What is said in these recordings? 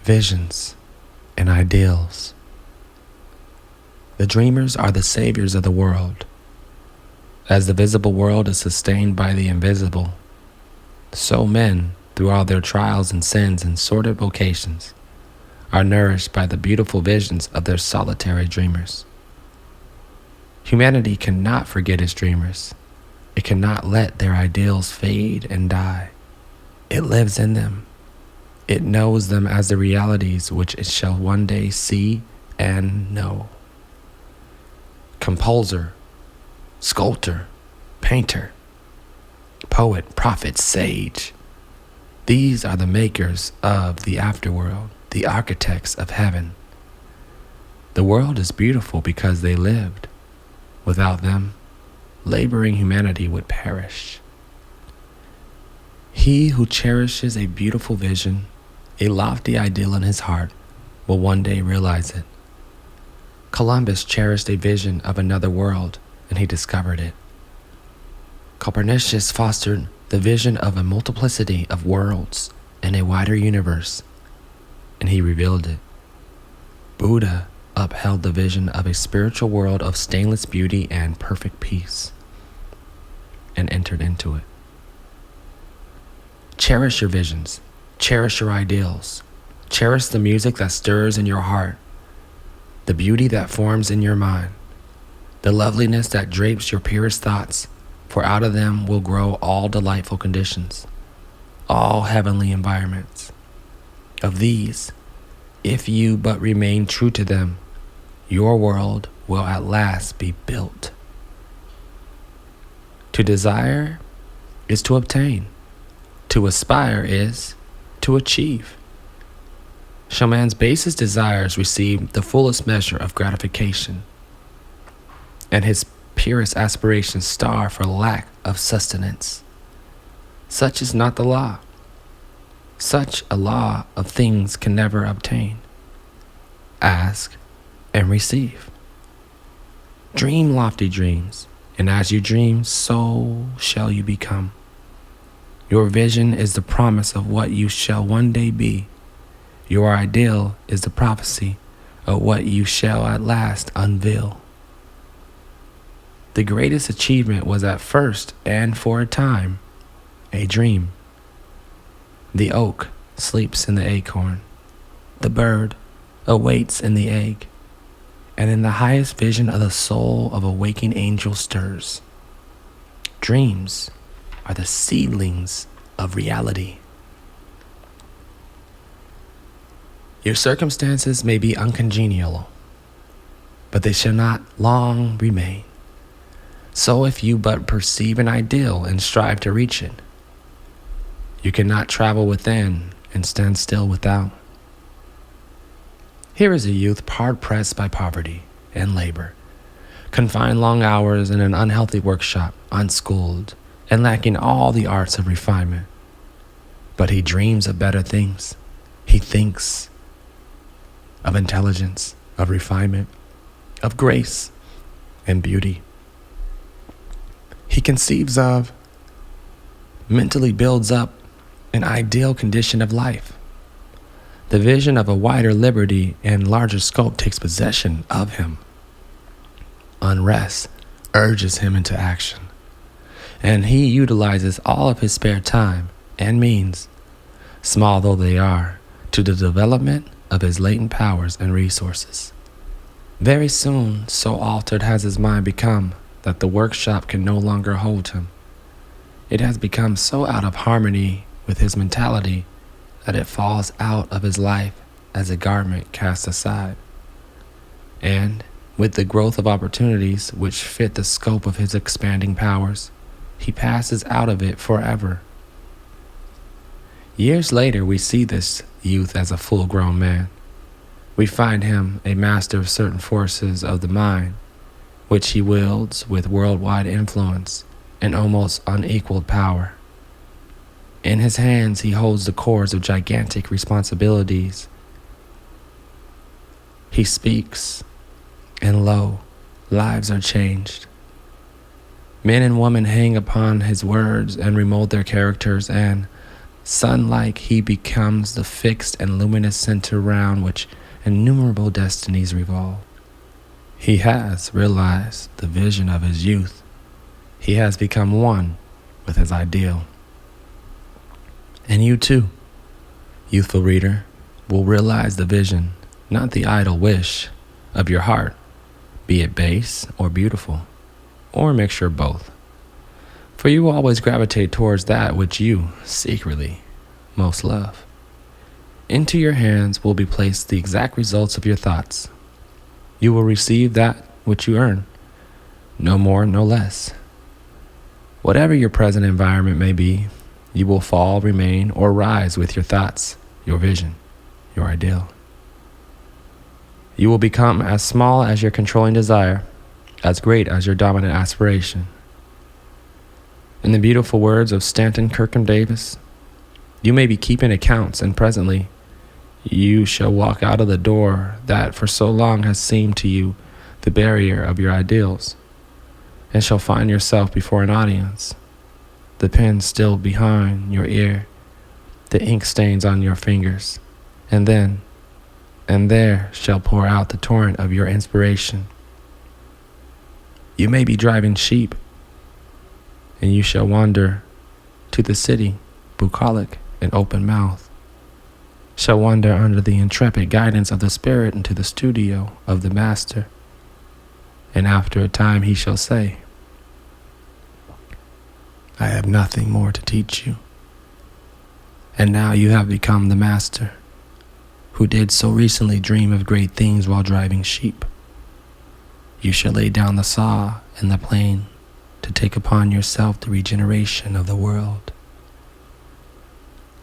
visions, and ideals. The dreamers are the saviors of the world. As the visible world is sustained by the invisible, so men, through all their trials and sins and sordid vocations, are nourished by the beautiful visions of their solitary dreamers. Humanity cannot forget its dreamers. It cannot let their ideals fade and die. It lives in them. It knows them as the realities which it shall one day see and know. Composer, sculptor, painter, poet, prophet, sage. These are the makers of the afterworld, the architects of heaven. The world is beautiful because they lived. Without them, laboring humanity would perish. He who cherishes a beautiful vision, a lofty ideal in his heart, will one day realize it. Columbus cherished a vision of another world, and he discovered it. Copernicus fostered the vision of a multiplicity of worlds and a wider universe, and he revealed it. Buddha upheld the vision of a spiritual world of stainless beauty and perfect peace, and entered into it. Cherish your visions. Cherish your ideals. Cherish the music that stirs in your heart, the beauty that forms in your mind, the loveliness that drapes your purest thoughts, for out of them will grow all delightful conditions, all heavenly environments. Of these, if you but remain true to them, your world will at last be built. To desire is to obtain. To aspire is to achieve. Shall man's basest desires receive the fullest measure of gratification, and his purest aspirations starve for lack of sustenance? Such is not the law. Such a law of things can never obtain. Ask and receive. Dream lofty dreams, and as you dream, so shall you become. Your vision is the promise of what you shall one day be. Your ideal is the prophecy of what you shall at last unveil. The greatest achievement was at first and for a time a dream. The oak sleeps in the acorn. The bird awaits in the egg. And in the highest vision of the soul of a waking angel stirs. Dreams are the seedlings of reality. Your circumstances may be uncongenial, but they shall not long remain. So if you but perceive an ideal and strive to reach it, you cannot travel within and stand still without. Here is a youth hard-pressed by poverty and labor, confined long hours in an unhealthy workshop, unschooled, and lacking all the arts of refinement. But he dreams of better things. He thinks of intelligence, of refinement, of grace and beauty. He conceives of, mentally builds up an ideal condition of life. The vision of a wider liberty and larger scope takes possession of him. Unrest urges him into action, and he utilizes all of his spare time and means, small though they are, to the development of his latent powers and resources. Very soon, so altered has his mind become that the workshop can no longer hold him. It has become so out of harmony with his mentality that it falls out of his life as a garment cast aside. And with the growth of opportunities which fit the scope of his expanding powers, he passes out of it forever. Years later, we see this youth as a full-grown man. We find him a master of certain forces of the mind, which he wields with worldwide influence and almost unequaled power. In his hands, he holds the cords of gigantic responsibilities. He speaks, and lo, lives are changed. Men and women hang upon his words and remold their characters, and Sun-like, he becomes the fixed and luminous center round which innumerable destinies revolve. He has realized the vision of his youth. He has become one with his ideal. And you too, youthful reader, will realize the vision, not the idle wish, of your heart, be it base or beautiful, or a mixture of both. For you will always gravitate towards that which you, secretly, most love. Into your hands will be placed the exact results of your thoughts. You will receive that which you earn, no more, no less. Whatever your present environment may be, you will fall, remain, or rise with your thoughts, your vision, your ideal. You will become as small as your controlling desire, as great as your dominant aspiration. In the beautiful words of Stanton Kirkham Davis, you may be keeping accounts, and presently you shall walk out of the door that for so long has seemed to you the barrier of your ideals, and shall find yourself before an audience, the pen still behind your ear, the ink stains on your fingers, and there shall pour out the torrent of your inspiration. You may be driving sheep, and you shall wander to the city, bucolic and open mouth, shall wander under the intrepid guidance of the Spirit into the studio of the Master, and after a time he shall say, I have nothing more to teach you. And now you have become the Master, who did so recently dream of great things while driving sheep. You shall lay down the saw and the plane to take upon yourself the regeneration of the world.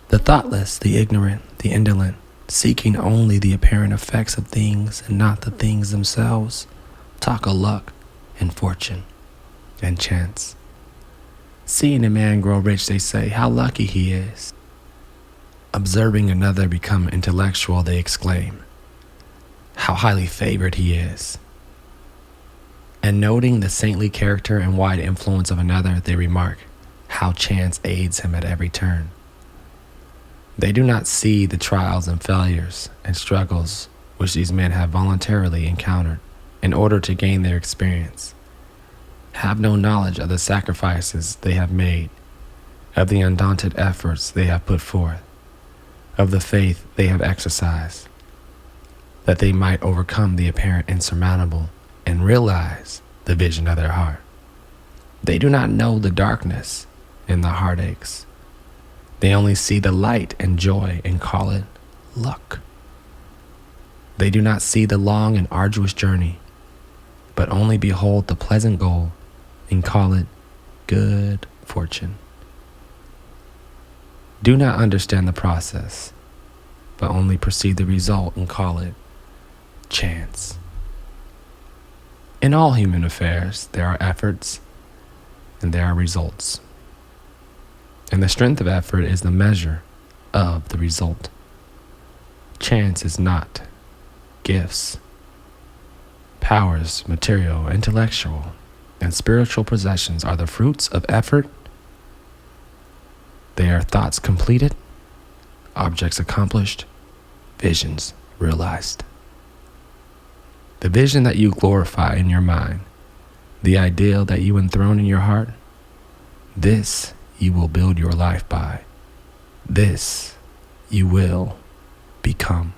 The thoughtless, the ignorant, the indolent, seeking only the apparent effects of things and not the things themselves, talk of luck and fortune and chance. Seeing a man grow rich, they say, how lucky he is. Observing another become intellectual, they exclaim, how highly favored he is. And noting the saintly character and wide influence of another, they remark, how chance aids him at every turn. They do not see the trials and failures and struggles which these men have voluntarily encountered in order to gain their experience, have no knowledge of the sacrifices they have made, of the undaunted efforts they have put forth, of the faith they have exercised, that they might overcome the apparent insurmountable and realize the vision of their heart. They do not know the darkness and the heartaches. They only see the light and joy and call it luck. They do not see the long and arduous journey, but only behold the pleasant goal and call it good fortune. Do not understand the process, but only perceive the result and call it chance. In all human affairs, there are efforts and there are results. And the strength of effort is the measure of the result. Chance is not. Gifts, powers, material, intellectual, and spiritual possessions are the fruits of effort. They are thoughts completed, objects accomplished, visions realized. The vision that you glorify in your mind, the ideal that you enthrone in your heart, this you will build your life by. This you will become.